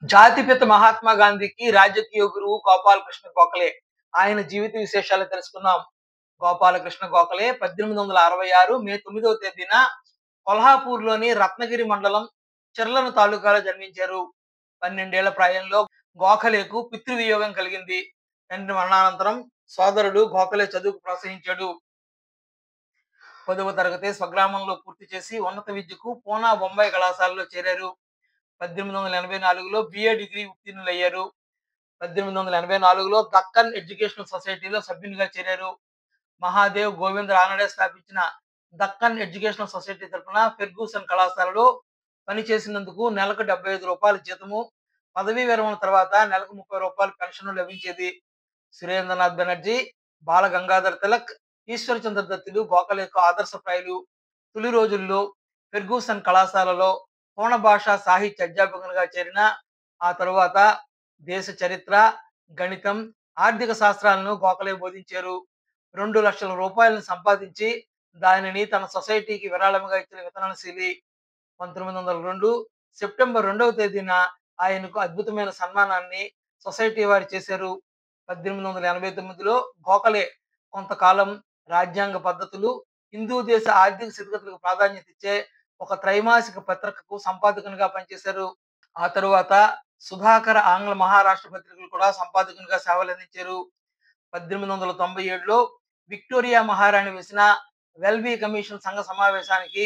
జాతిపిత మహాత్మా గాంధీకి రాజకీయ గురువు గోపాలకృష్ణ గోఖలే. ఆయన జీవిత విశేషాలు తెలుసుకుందాం. గోపాలకృష్ణ గోఖలే 1866 మే 9వ తేదీన కొల్హాపూర్‌లోని రత్నగిరి మండలం చెర్లన తాలూకాలో జన్మించారు. 12 ఏళ్ల ప్రాయంలో గోఖలేకు పితృవియోగం కలిగింది. తండ్రి మరణానంతరం సోదరుడు గోఖలే చదువుకు ప్రోత్సహించాడు. 10వ తరగతి స్వగ్రామంలో పూర్తి చేసి ఉన్నత విద్యకు పూనా, బొంబాయి కళాశాలలో చేరారు. 1884లో బిఏ డిగ్రీ ఉత్తీర్ణులయ్యారు. 1884లో దక్కన్ ఎడ్యుకేషనల్ సొసైటీలో సభ్యునిగా చేరారు. మహాదేవ్ గోవింద్ రానడే స్థాపించిన దక్కన్ ఎడ్యుకేషనల్ సొసైటీ తరపున ఫెర్గూసన్ కళాశాలలో పనిచేసినందుకు నెలకు రూ. 75 జీతము, పదవీ విరమణ తర్వాత నెలకు రూ. 30 పెన్షన్ లభించేది. సురేంద్రనాథ్ బెనర్జీ, బాల గంగాధర్ తిలక్, ఈశ్వరచంద్ర దత్తులు గోఖలేకు ఆదర్శప్రాయులు. తొలి రోజుల్లో ఫెర్గూసన్ కళాశాలలో పూర్ణ భాషా సాహిత్య అధ్యాపకునిగా చేరిన ఆ తరువాత దేశ చరిత్ర, గణితం, ఆర్థిక శాస్త్రాలను గోఖలే బోధించారు. 2 లక్షల రూపాయలను సంపాదించి దానిని తన సొసైటీకి విరాళముగా ఇచ్చిన వితరణశీలి. 1902 సెప్టెంబర్ 2వ తేదీన ఆయనకు అద్భుతమైన సన్మానాన్ని సొసైటీ వారు చేశారు. 1889లో గోఖలే కొంతకాలం రాజ్యాంగ పద్ధతులు, హిందూ దేశ ఆర్థిక స్థితిగతులకు ప్రాధాన్యత ఇచ్చే ఒక త్రైమాసిక పత్రికకు సంపాదకునిగా పనిచేశారు. ఆ తరువాత సుధాకర ఆంగ్ల మహారాష్ట్ర పత్రికలు కూడా సంపాదకునిగా సేవలందించారు. 1897లో విక్టోరియా మహారాణి వేసిన వెల్బీ కమిషన్ సంఘ సమావేశానికి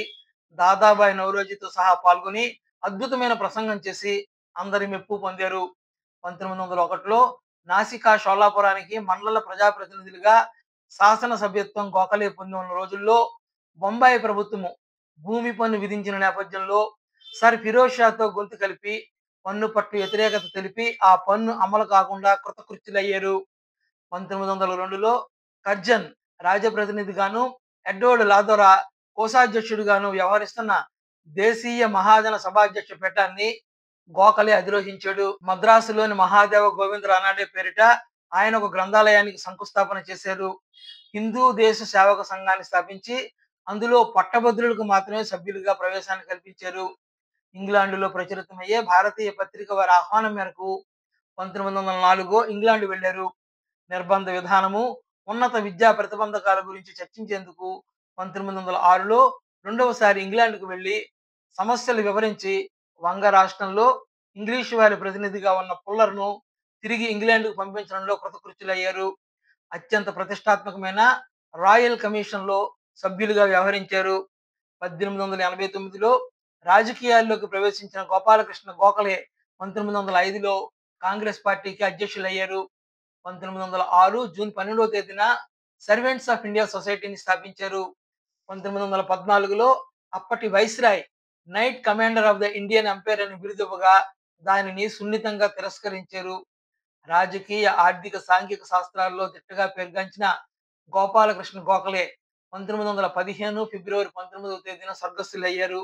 దాదాబాయి నౌరోజీతో సహా పాల్గొని అద్భుతమైన ప్రసంగం చేసి అందరి మెప్పు పొందారు. 1901లో నాసికా షోలాపురానికి మండల ప్రజాప్రతినిధులుగా శాసన సభ్యత్వం గోఖలే పొంది ఉన్న రోజుల్లో బొంబాయి ప్రభుత్వము భూమి పన్ను విధించిన నేపథ్యంలో సర్ ఫిరోజ్ షాతో గొంతు కలిపి పన్ను పట్ల వ్యతిరేకత తెలిపి ఆ పన్ను అమలు కాకుండా కృతకృత్యులయ్యారు. 1902లో కర్జన్ రాజప్రతినిధిగాను, ఎడ్వర్డ్ లాదోరా కోశాధ్యక్షుడిగాను వ్యవహరిస్తున్న దేశీయ మహాజన సభాధ్యక్ష పీఠాన్ని గోఖలే అధిరోహించాడు. మద్రాసులోని మహాదేవ గోవింద్ రానడే పేరిట ఆయన ఒక గ్రంథాలయానికి శంకుస్థాపన చేశారు. హిందూ దేశ సేవక సంఘాన్ని స్థాపించి అందులో పట్టభద్రులకు మాత్రమే సభ్యులుగా ప్రవేశాన్ని కల్పించారు. ఇంగ్లాండులో ప్రచురితమయ్యే భారతీయ పత్రిక వారి ఆహ్వానం మేరకు 1904 ఇంగ్లాండ్ వెళ్లారు. నిర్బంధ విధానము, ఉన్నత విద్యా ప్రతిబంధకాల గురించి చర్చించేందుకు 1906లో రెండవసారి ఇంగ్లాండ్కు వెళ్లి సమస్యలు వివరించి వంగ రాష్ట్రంలో ఇంగ్లీషు వారి ప్రతినిధిగా ఉన్న పుల్లర్ను తిరిగి ఇంగ్లాండ్కు పంపించడంలో కృతకృత్యులయ్యారు. అత్యంత ప్రతిష్టాత్మకమైన రాయల్ కమిషన్లో సభ్యులుగా వ్యవహరించారు. 1889లో రాజకీయాల్లోకి ప్రవేశించిన గోపాలకృష్ణ గోఖలే 1905లో కాంగ్రెస్ పార్టీకి అధ్యక్షులయ్యారు. 1906 జూన్ 12వ తేదీన సర్వెంట్స్ ఆఫ్ ఇండియా సొసైటీని స్థాపించారు. 1914లో అప్పటి viceroy knight commander of the Indian empire అని బిరుదివ్వగా దానిని సున్నితంగా తిరస్కరించారు. రాజకీయ, ఆర్థిక, సాంఘిక శాస్త్రాల్లో దిట్టగా పేర్గాంచిన గోపాలకృష్ణ గోఖలే 1915 ఫిబ్రవరి 19వ తేదీన స్వర్గస్థులయ్యారు.